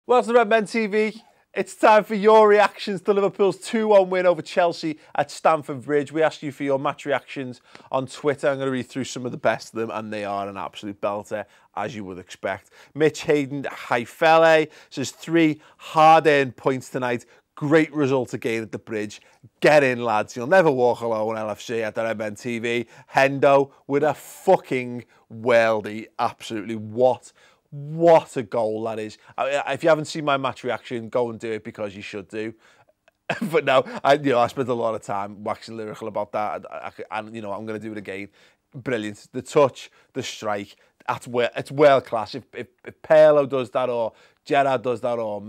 Welcome to Redmen TV. It's time for your reactions to Liverpool's 2-1 win over Chelsea at Stamford Bridge. We asked you for your match reactions on Twitter. I'm going to read through some of the best of them, and they are an absolute belter, as you would expect. Mitch Hayden Haifele says 3 hard-earned points tonight. Great result again at the Bridge. Get in, lads. You'll never walk alone, LFC at the Redmen TV. Hendo with a fucking worldie. Absolutely. What a goal that is. If you haven't seen my match reaction, go and do it because you should do. But no, I spent a lot of time waxing lyrical about that. And I'm going to do it again. Brilliant. The touch, the strike, it's world class. If Pirlo does that, or Gerrard does that, or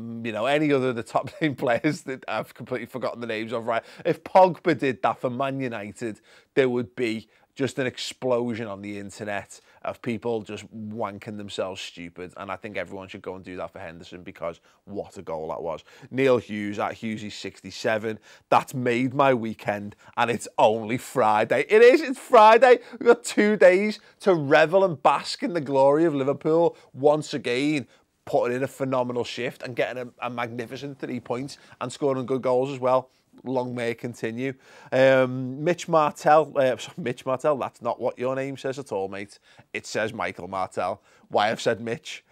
any other of the top name players that I've completely forgotten the names of, right? If Pogba did that for Man United, there would be just an explosion on the internet of people just wanking themselves stupid. And I think everyone should go and do that for Henderson, because what a goal that was. Neil Hughes at Hughesy67. That's made my weekend, and it's only Friday. It is, it's Friday. We've got 2 days to revel and bask in the glory of Liverpool once again, putting in a phenomenal shift and getting a magnificent 3 points and scoring good goals as well. Long may it continue. Mitch Martell, that's not what your name says at all, mate. It says Michael Martell. Why I've said Mitch,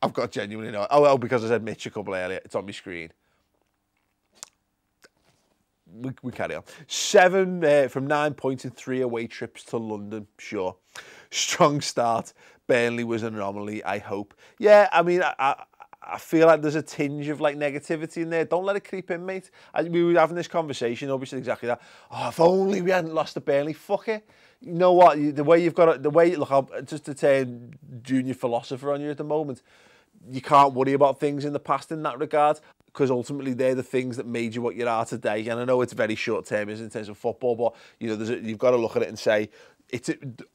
I've got genuinely no... Oh, well, because I said Mitch a couple earlier. It's on my screen. We carry on. 7 from 9 points in 3 away trips to London, sure. Strong start. Burnley was an anomaly, I hope. Yeah, I mean, I feel like there's a tinge of like negativity in there. Don't let it creep in, mate. We were having this conversation, obviously exactly that. Oh, if only we hadn't lost to Burnley. Fuck it. You know what? The way you've got it, look, just to turn junior philosopher on you at the moment, you can't worry about things in the past in that regard, because ultimately they're the things that made you what you are today. And I know it's very short term in terms of football, but you've got to look at it and say,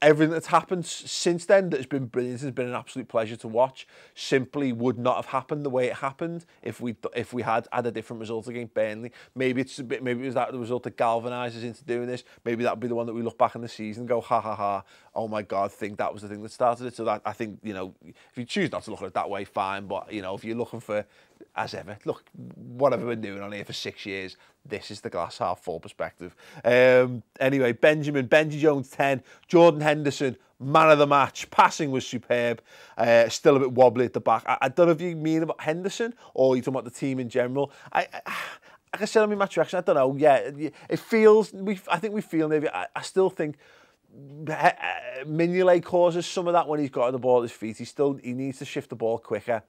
everything that's happened since then that has been brilliant, has been an absolute pleasure to watch. Simply would not have happened the way it happened if we had a different result against Burnley. Maybe it was that the result that galvanises into doing this. Maybe that would be the one that we look back in the season and go, ha ha ha, oh my God, think that was the thing that started it. So that, I think, if you choose not to look at it that way, fine. But if you're looking for, as ever, look, what have we been doing on here for 6 years? This is the glass half full perspective. Anyway, Benji Jones 10, Jordan Henderson, man of the match. Passing was superb. Still a bit wobbly at the back. I don't know if you mean about Henderson or you're talking about the team in general. Like I said on my match reaction, I don't know. Yeah, it feels. I think we feel maybe. I still think Mignolet causes some of that when he's got the ball at his feet. He needs to shift the ball quicker.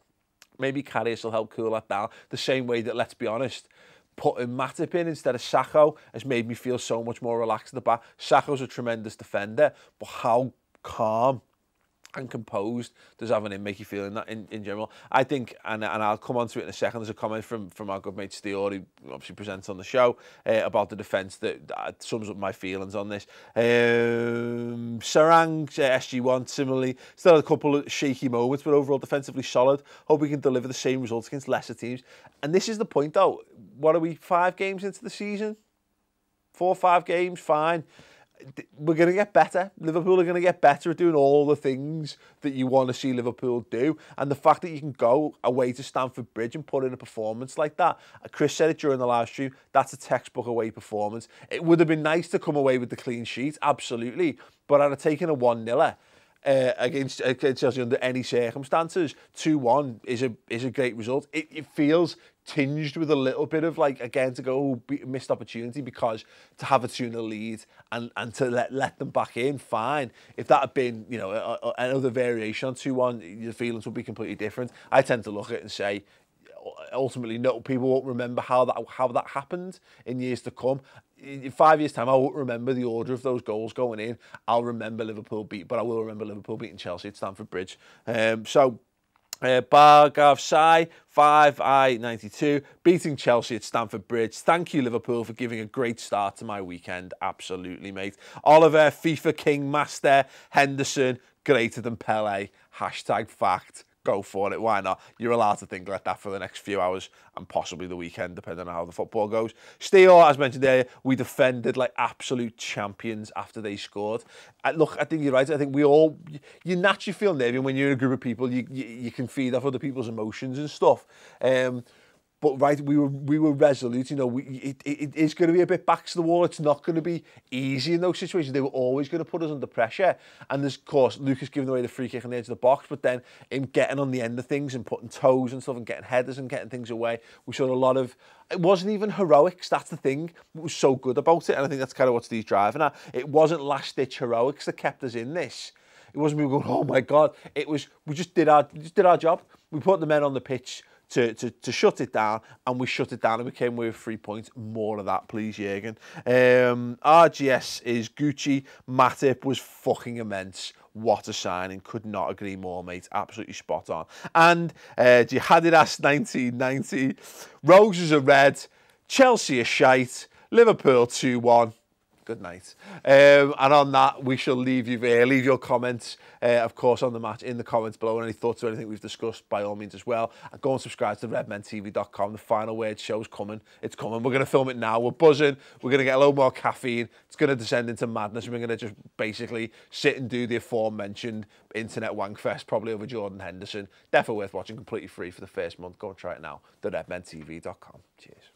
Maybe Karius will help cool that down. The same way that, let's be honest, putting Matic in instead of Sakho has made me feel so much more relaxed at the back. Sakho's a tremendous defender, but how calm and composed does having him make you feel in that in general? I think, and I'll come on to it in a second, there's a comment from our good mate Steele, who obviously presents on the show, about the defence that sums up my feelings on this. Sarang, SG1, similarly, still had a couple of shaky moments, but overall defensively solid. Hope we can deliver the same results against lesser teams. And this is the point though, what are we, 5 games into the season? 4 or 5 games, fine. We're going to get better. Liverpool are going to get better at doing all the things that you want to see Liverpool do. And the fact that you can go away to Stamford Bridge and put in a performance like that. Chris said it during the live stream, that's a textbook away performance. It would have been nice to come away with the clean sheet, absolutely. But I'd have taken a 1-0 against Chelsea under any circumstances. 2-1 is a great result. It feels tinged with a little bit of, like, again, to go missed opportunity, because to have a 2-0 lead and to let them back in, fine. If that had been, another variation on 2-1, your feelings would be completely different. I tend to look at it and say, ultimately, no, people won't remember how that happened in years to come. In 5 years' time, I won't remember the order of those goals going in. I'll remember Liverpool but I will remember Liverpool beating Chelsea at Stamford Bridge. Bargav Sai 5i92 beating Chelsea at Stamford Bridge. Thank you, Liverpool, for giving a great start to my weekend. Absolutely, mate. Oliver, FIFA King Master, Henderson, greater than Pele. #fact. go for it. Why not? You're allowed to think like that for the next few hours and possibly the weekend, depending on how the football goes. Steele, as mentioned earlier, we defended like absolute champions after they scored. Look, I think you're right. I think you naturally feel nervy when you're in a group of people. You can feed off other people's emotions and stuff. But right, we were resolute. You know, it is going to be a bit back to the wall. It's not going to be easy in those situations. They were always going to put us under pressure. And there's, of course, Lucas giving away the free kick on the edge of the box, but then him getting on the end of things and putting toes and stuff and getting headers and getting things away. We saw a lot of. It wasn't even heroics. That's the thing. It was so good about it, and I think that's kind of what Steve's driving at. It wasn't last-ditch heroics that kept us in this. It wasn't we going, oh my God. It was we just did our job. We put the men on the pitch to shut it down, and we shut it down, and we came away with 3 points. More of that, please, Jurgen. RGS is Gucci. Matic was fucking immense. What a signing. Could not agree more, mate. Absolutely spot on. And Jihadidas 1990. Roses are red. Chelsea are shite. Liverpool 2-1. Good night. And on that, we shall leave you there. Leave your comments, of course, on the match in the comments below. And any thoughts or anything we've discussed, by all means, as well. And go and subscribe to redmentv.com. The final word show's coming. It's coming. We're going to film it now. We're buzzing. We're going to get a little more caffeine. It's going to descend into madness. And we're going to just basically sit and do the aforementioned internet wankfest, probably over Jordan Henderson. Definitely worth watching. Completely free for the first month. Go and try it now. The redmentv.com. Cheers.